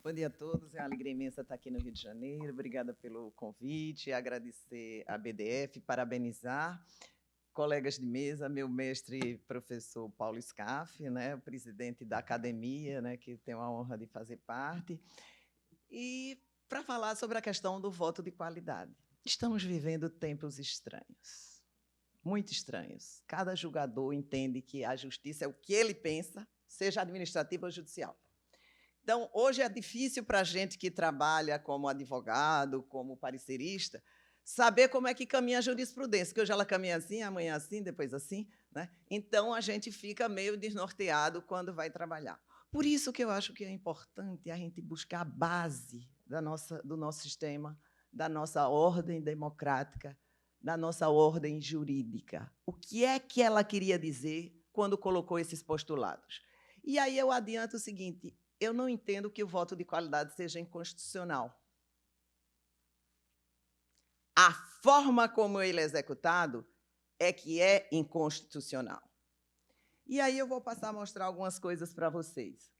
Bom dia a todos, é uma alegria imensa estar aqui no Rio de Janeiro. Obrigada pelo convite, agradecer à BDF, parabenizar colegas de mesa, meu mestre, professor Paulo Scaff, né, o presidente da academia, né, que tenho a honra de fazer parte, e para falar sobre a questão do voto de qualidade. Estamos vivendo tempos estranhos, muito estranhos. Cada julgador entende que a justiça é o que ele pensa, seja administrativa ou judicial. Então, hoje é difícil para a gente que trabalha como advogado, como parecerista, saber como é que caminha a jurisprudência, que hoje ela caminha assim, amanhã assim, depois assim, né? Então, a gente fica meio desnorteado quando vai trabalhar. Por isso que eu acho que é importante a gente buscar a base do nosso sistema, da nossa ordem democrática, da nossa ordem jurídica. O que é que ela queria dizer quando colocou esses postulados? E aí eu adianto o seguinte: eu não entendo que o voto de qualidade seja inconstitucional. A forma como ele é executado é que é inconstitucional. E aí eu vou passar a mostrar algumas coisas para vocês.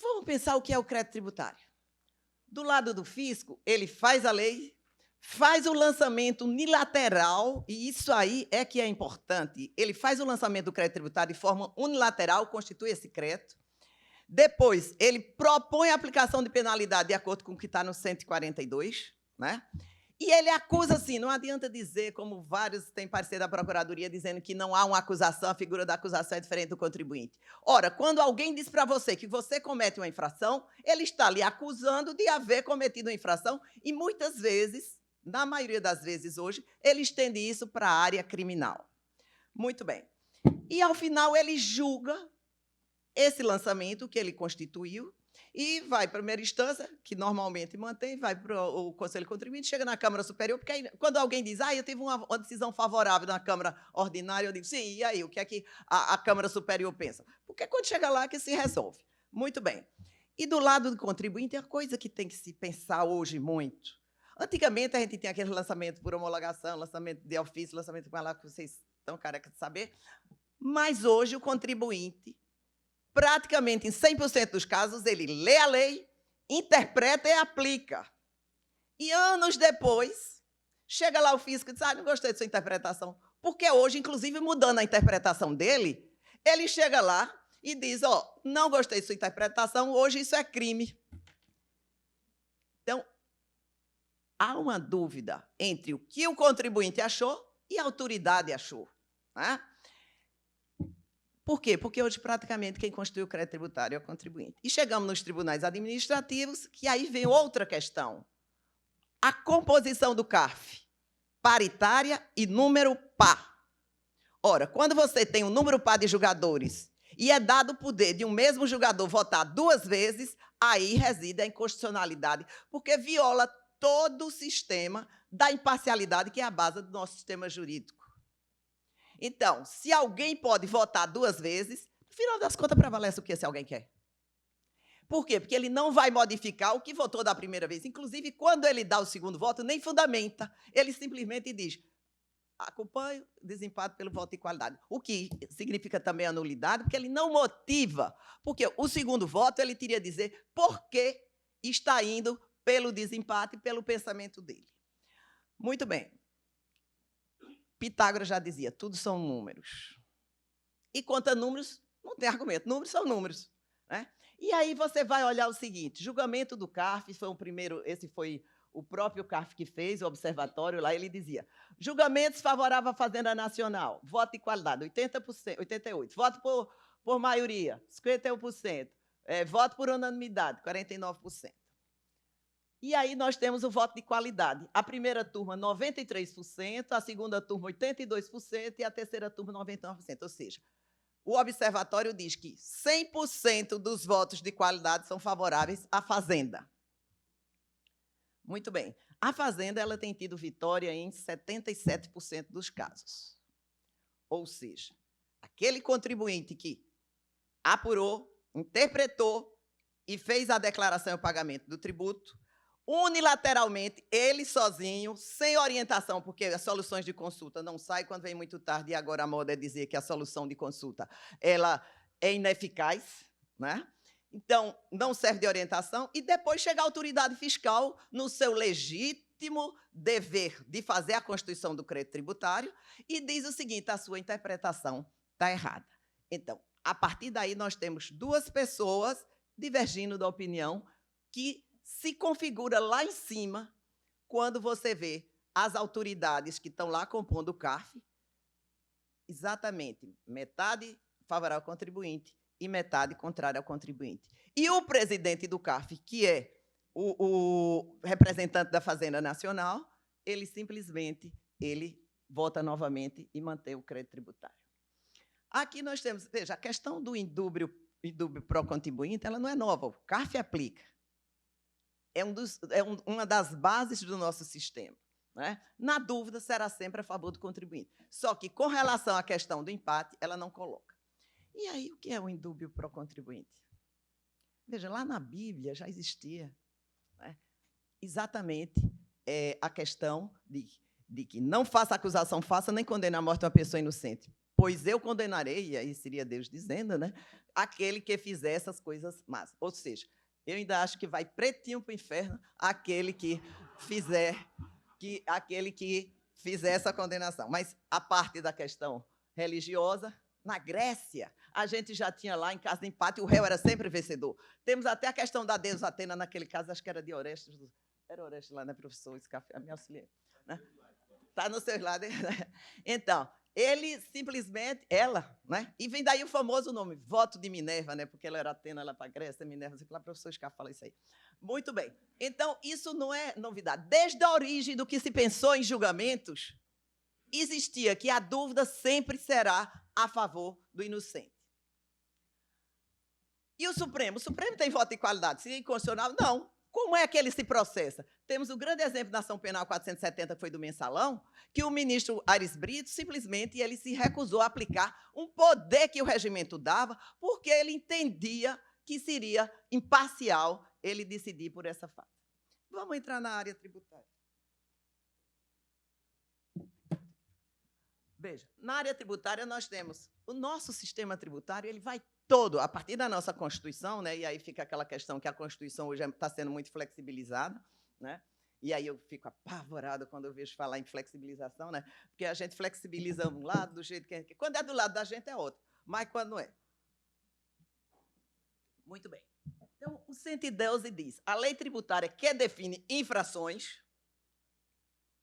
Vamos pensar o que é o crédito tributário. Do lado do fisco, ele faz a lei, faz o lançamento unilateral, e isso aí é que é importante. Ele faz o lançamento do crédito tributário de forma unilateral, constitui esse crédito. Depois, ele propõe a aplicação de penalidade de acordo com o que está no 142, né? E ele acusa assim, não adianta dizer, como vários têm parecer da Procuradoria, dizendo que não há uma acusação, a figura da acusação é diferente do contribuinte. Ora, quando alguém diz para você que você comete uma infração, ele está lhe acusando de haver cometido uma infração e, muitas vezes, na maioria das vezes hoje, ele estende isso para a área criminal. Muito bem. E, ao final, ele julga esse lançamento que ele constituiu e vai para a primeira instância, que normalmente mantém, vai para o Conselho Contribuinte, chega na Câmara Superior, porque aí, quando alguém diz, eu tive uma decisão favorável na Câmara Ordinária, eu digo, sim, e aí, o que é que a Câmara Superior pensa? Porque quando chega lá que se resolve. Muito bem. E do lado do contribuinte, é a coisa que tem que se pensar hoje muito. Antigamente, a gente tinha aquele lançamento por homologação, lançamento de ofício, lançamento com lá que vocês estão carecas de saber, mas hoje o contribuinte, praticamente em 100% dos casos, ele lê a lei, interpreta e aplica. E anos depois, chega lá o fisco e diz, não gostei de sua interpretação. Porque hoje, inclusive, mudando a interpretação dele, ele chega lá e diz, não gostei de sua interpretação, hoje isso é crime. Então, há uma dúvida entre o que o contribuinte achou e a autoridade achou, né? Por quê? Porque hoje, praticamente, quem constitui o crédito tributário é o contribuinte. E chegamos nos tribunais administrativos, que aí vem outra questão. A composição do CARF, paritária e número par. Ora, quando você tem um número par de julgadores e é dado o poder de um mesmo julgador votar 2 vezes, aí reside a inconstitucionalidade, porque viola todo o sistema da imparcialidade, que é a base do nosso sistema jurídico. Então, se alguém pode votar 2 vezes, no final das contas, prevalece o que se alguém quer? Por quê? Porque ele não vai modificar o que votou da primeira vez. Inclusive, quando ele dá o segundo voto, nem fundamenta. Ele simplesmente diz, acompanho o desempate pelo voto de qualidade. O que significa também a nulidade, porque ele não motiva. Porque o segundo voto, ele teria a dizer por que está indo pelo desempate e pelo pensamento dele. Muito bem. Pitágoras já dizia, tudo são números. E quanto a números, não tem argumento. Números são números, né? E aí você vai olhar o seguinte, julgamento do CARF, foi o primeiro, esse foi o próprio CARF que fez, o observatório, lá ele dizia, julgamentos favoráveis à Fazenda Nacional, voto de qualidade, 80%, 88%, voto por maioria, 51%, voto por unanimidade, 49%. E aí nós temos o voto de qualidade. A primeira turma, 93%, a segunda turma, 82%, e a terceira turma, 99%. Ou seja, o observatório diz que 100% dos votos de qualidade são favoráveis à Fazenda. Muito bem. A Fazenda ela tem tido vitória em 77% dos casos. Ou seja, aquele contribuinte que apurou, interpretou e fez a declaração e o pagamento do tributo, unilateralmente, ele sozinho, sem orientação, porque as soluções de consulta não saem quando vem muito tarde, e agora a moda é dizer que a solução de consulta ela é ineficaz, né? Então, não serve de orientação. E depois chega a autoridade fiscal no seu legítimo dever de fazer a constituição do crédito tributário e diz o seguinte: a sua interpretação está errada. Então, a partir daí, nós temos duas pessoas divergindo da opinião que se configura lá em cima quando você vê as autoridades que estão lá compondo o CARF, exatamente metade favorável ao contribuinte e metade contrária ao contribuinte. E o presidente do CARF, que é o representante da Fazenda Nacional, ele simplesmente vota novamente e mantém o crédito tributário. Aqui nós temos, veja, a questão do indúbio pró-contribuinte, ela não é nova, o CARF aplica. Uma das bases do nosso sistema. Né? Na dúvida, será sempre a favor do contribuinte. Só que, com relação à questão do empate, ela não coloca. E aí, o que é o indúbio pró-contribuinte? Veja, lá na Bíblia já existia, né, exatamente a questão de que não faça acusação falsa nem condene à morte uma pessoa inocente, pois eu condenarei, e aí seria Deus dizendo, né, aquele que fizer essas coisas más. Ou seja, eu ainda acho que vai pretinho para o inferno aquele que fizer essa condenação. Mas, a parte da questão religiosa, na Grécia, a gente já tinha lá, em caso de empate, o réu era sempre vencedor. Temos até a questão da deusa Atena, naquele caso, acho que era de Orestes. Era Orestes lá, né, professor? Esse café, me auxiliei. Está no seu lado. Então, ele simplesmente, ela, né? E vem daí o famoso nome, voto de Minerva, né? Porque ela era Atena, ela para a Grécia, Minerva, sei lá, o professor Scar fala isso aí. Muito bem. Então, isso não é novidade. Desde a origem do que se pensou em julgamentos, existia que a dúvida sempre será a favor do inocente. E o Supremo? O Supremo tem voto de qualidade. Se é inconstitucional, não. Como é que ele se processa? Temos o grande exemplo da ação penal 470, que foi do Mensalão, que o ministro Aires Brito, simplesmente, ele se recusou a aplicar um poder que o regimento dava, porque ele entendia que seria imparcial ele decidir por essa fase. Vamos entrar na área tributária. Veja, na área tributária nós temos o nosso sistema tributário, ele vai todo, a partir da nossa Constituição, né, e aí fica aquela questão que a Constituição hoje está sendo muito flexibilizada, né, e aí eu fico apavorada quando eu vejo falar em flexibilização, né, porque a gente flexibiliza um lado do jeito que é. Quando é do lado da gente é outro, mas quando não é. Muito bem. Então, o 112 diz, a lei tributária que define infrações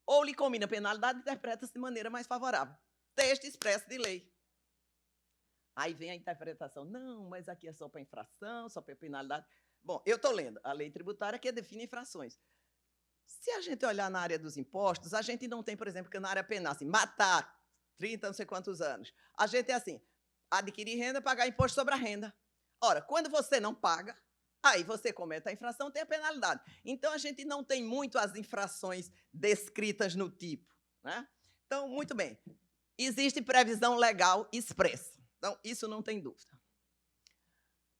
ou lhe combina penalidade, interpreta-se de maneira mais favorável. Texto expresso de lei. Aí vem a interpretação. Não, mas aqui é só para infração, só para penalidade. Bom, eu estou lendo a lei tributária que define infrações. Se a gente olhar na área dos impostos, a gente não tem, por exemplo, que na área penal, assim, matar 30, não sei quantos anos. A gente é assim, adquirir renda, pagar imposto sobre a renda. Ora, quando você não paga, aí você comete a infração, tem a penalidade. Então, a gente não tem muito as infrações descritas no tipo. Né? Então, muito bem. Existe previsão legal expressa. Então, isso não tem dúvida.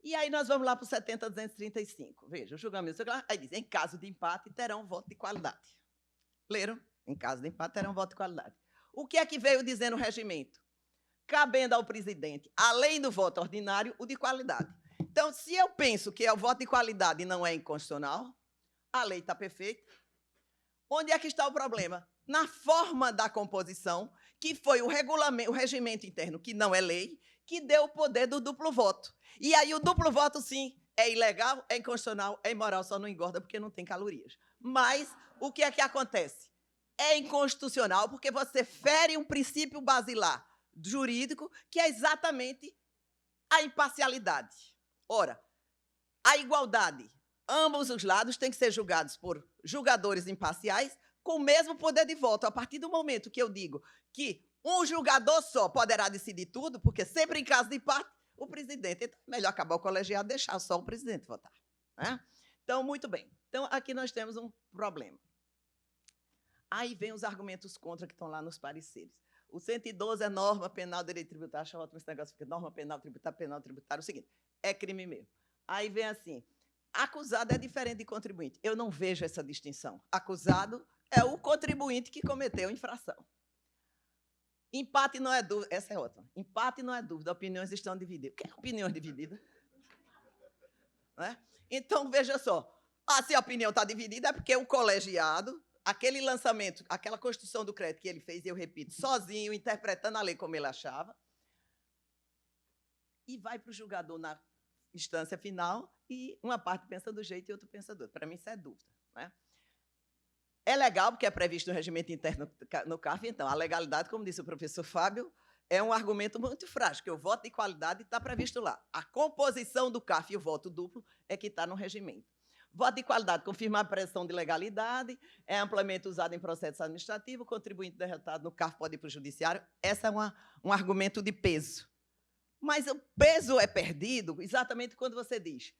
E aí nós vamos lá para o 70.235. Veja, o julgamento. Aí diz, em caso de empate, terão voto de qualidade. Leram? Em caso de empate, terão voto de qualidade. O que é que veio dizendo o regimento? Cabendo ao presidente, além do voto ordinário, o de qualidade. Então, se eu penso que é o voto de qualidade e não é inconstitucional, a lei está perfeita. Onde é que está o problema? Na forma da composição, que foi o regimento interno, que não é lei, que deu o poder do duplo voto. E aí o duplo voto, sim, é ilegal, é inconstitucional, é imoral, só não engorda porque não tem calorias. Mas o que é que acontece? É inconstitucional porque você fere um princípio basilar jurídico, que é exatamente a imparcialidade. Ora, a igualdade, ambos os lados têm que ser julgados por julgadores imparciais com o mesmo poder de voto. A partir do momento que eu digo que um julgador só poderá decidir tudo, porque sempre em caso de empate, o presidente. Então, melhor acabar o colegiado e deixar só o presidente votar. Né? Então, muito bem. Então, aqui nós temos um problema. Aí vem os argumentos contra que estão lá nos pareceres. O 112 é norma penal, direito tributário. Acho ótimo esse negócio, porque norma penal, tributário. O seguinte, é crime mesmo. Aí vem assim, acusado é diferente de contribuinte. Eu não vejo essa distinção. Acusado é o contribuinte que cometeu infração. Empate não é dúvida. Essa é outra. Empate não é dúvida. Opiniões estão divididas. O que é opiniões divididas? né? Então, veja só, se a opinião está dividida é porque o colegiado, aquele lançamento, aquela constituição do crédito que ele fez, eu repito, sozinho, interpretando a lei como ele achava, e vai para o julgador na instância final, e uma parte pensa do jeito e outra pensa do outro. Para mim, isso é dúvida, né? É legal, porque é previsto no regimento interno no CARF, então, a legalidade, como disse o professor Fábio, é um argumento muito frágil, que o voto de qualidade está previsto lá. A composição do CARF e o voto duplo é que está no regimento. Voto de qualidade confirma a presunção de legalidade, é amplamente usado em processo administrativo, o contribuinte derrotado no CARF pode ir para o judiciário. Esse é um argumento de peso. Mas o peso é perdido exatamente quando você diz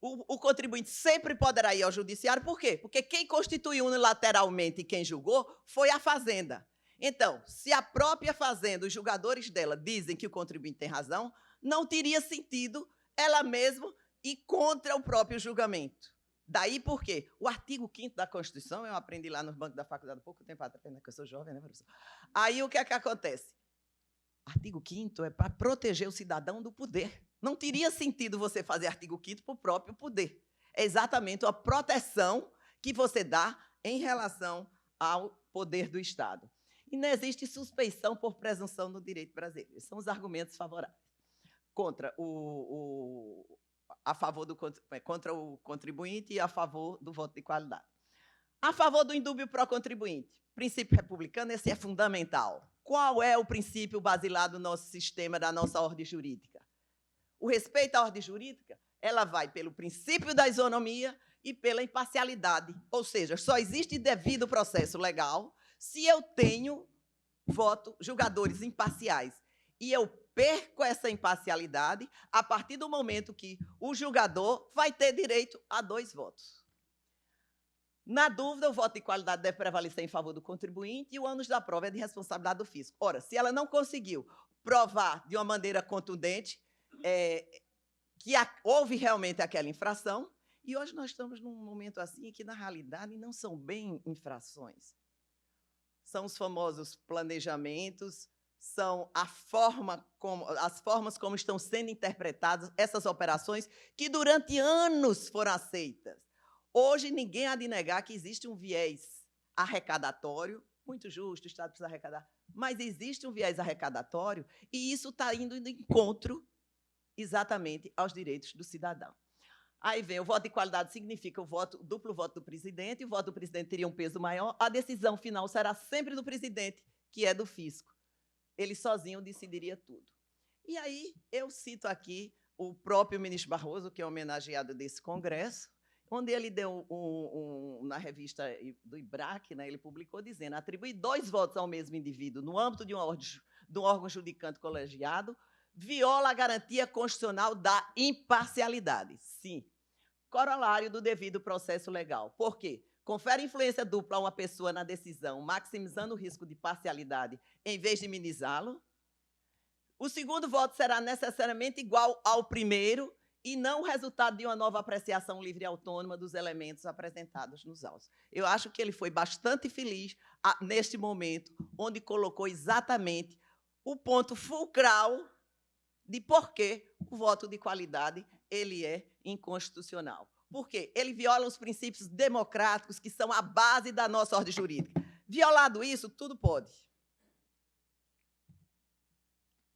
o contribuinte sempre poderá ir ao judiciário. Por quê? Porque quem constituiu unilateralmente e quem julgou foi a Fazenda. Então, se a própria Fazenda, os julgadores dela, dizem que o contribuinte tem razão, não teria sentido ela mesma ir contra o próprio julgamento. Daí por quê? O artigo 5º da Constituição, eu aprendi lá no banco da faculdade há pouco tempo atrás, que eu sou jovem, né, professor? Aí o que é que acontece? Artigo 5º é para proteger o cidadão do poder. Não teria sentido você fazer artigo 5º para o próprio poder. É exatamente a proteção que você dá em relação ao poder do Estado. E não existe suspeição por presunção no direito brasileiro. Esses são os argumentos favoráveis. A favor contra o contribuinte e a favor do voto de qualidade. A favor do indúbio pró-contribuinte. Princípio republicano, esse é fundamental. Qual é o princípio basilar do nosso sistema, da nossa ordem jurídica? O respeito à ordem jurídica, ela vai pelo princípio da isonomia e pela imparcialidade. Ou seja, só existe devido processo legal se eu tenho julgadores imparciais. E eu perco essa imparcialidade a partir do momento que o julgador vai ter direito a 2 votos. Na dúvida, o voto de qualidade deve prevalecer em favor do contribuinte e o ônus da prova é de responsabilidade do fisco. Ora, se ela não conseguiu provar de uma maneira contundente que houve realmente aquela infração, e hoje nós estamos num momento assim que, na realidade, não são bem infrações. São os famosos planejamentos, são as formas como estão sendo interpretadas essas operações que durante anos foram aceitas. Hoje, ninguém há de negar que existe um viés arrecadatório, muito justo, o Estado precisa arrecadar, mas existe um viés arrecadatório e isso está indo de encontro exatamente aos direitos do cidadão. Aí vem o voto de qualidade, significa o duplo voto do presidente, e o voto do presidente teria um peso maior, a decisão final será sempre do presidente, que é do fisco. Ele sozinho decidiria tudo. E aí eu cito aqui o próprio ministro Barroso, que é homenageado desse congresso, onde ele deu na revista do IBRAC, né, ele publicou dizendo: atribuir 2 votos ao mesmo indivíduo no âmbito de um órgão judicante colegiado viola a garantia constitucional da imparcialidade. Sim. Corolário do devido processo legal. Por quê? Confere influência dupla a uma pessoa na decisão, maximizando o risco de parcialidade em vez de minimizá-lo. O segundo voto será necessariamente igual ao primeiro e não o resultado de uma nova apreciação livre e autônoma dos elementos apresentados nos autos. Eu acho que ele foi bastante feliz neste momento, onde colocou exatamente o ponto fulcral de por que o voto de qualidade ele é inconstitucional. Por quê? Ele viola os princípios democráticos que são a base da nossa ordem jurídica. Violado isso, tudo pode.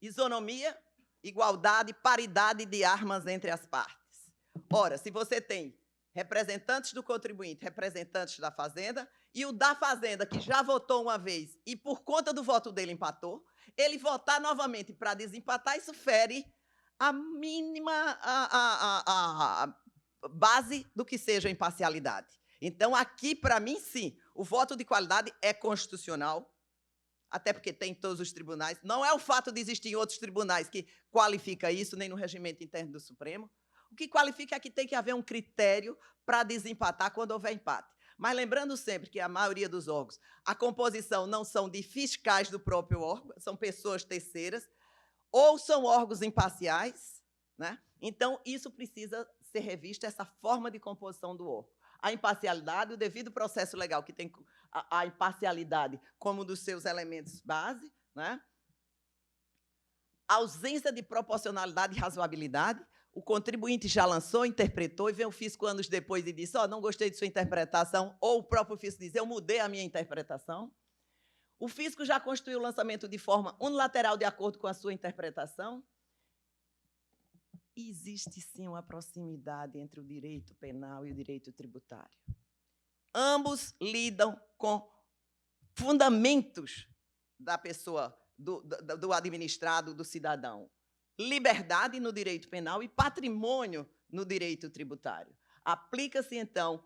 Isonomia, igualdade, paridade de armas entre as partes. Ora, se você tem representantes do contribuinte, representantes da Fazenda, e o da Fazenda, que já votou uma vez e, por conta do voto dele, empatou, ele votar novamente para desempatar, isso fere a mínima base do que seja imparcialidade. Então, aqui, para mim, sim, o voto de qualidade é constitucional, até porque tem em todos os tribunais. Não é o fato de existir em outros tribunais que qualifica isso, nem no regimento interno do Supremo. O que qualifica é que tem que haver um critério para desempatar quando houver empate. Mas lembrando sempre que a maioria dos órgãos, a composição não são de fiscais do próprio órgão, são pessoas terceiras, ou são órgãos imparciais, né? Então, isso precisa ser revisto, essa forma de composição do órgão. A imparcialidade, o devido processo legal, que tem a imparcialidade como um dos seus elementos base, né? A ausência de proporcionalidade e razoabilidade, o contribuinte já lançou, interpretou, e vem o fisco anos depois e diz, não gostei de sua interpretação, ou o próprio fisco diz, eu mudei a minha interpretação. O fisco já constituiu o lançamento de forma unilateral de acordo com a sua interpretação. Existe, sim, uma proximidade entre o direito penal e o direito tributário. Ambos lidam com fundamentos da pessoa, do administrado, do cidadão. Liberdade no direito penal e patrimônio no direito tributário. Aplica-se, então,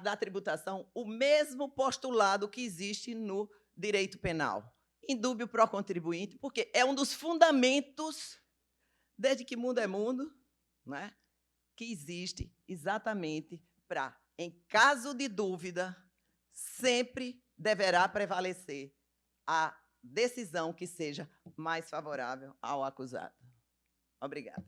da tributação o mesmo postulado que existe no direito penal. Indúbio pro contribuinte, porque é um dos fundamentos, desde que mundo é mundo, não é? Que existe exatamente para, em caso de dúvida, sempre deverá prevalecer a decisão que seja mais favorável ao acusado. Obrigada.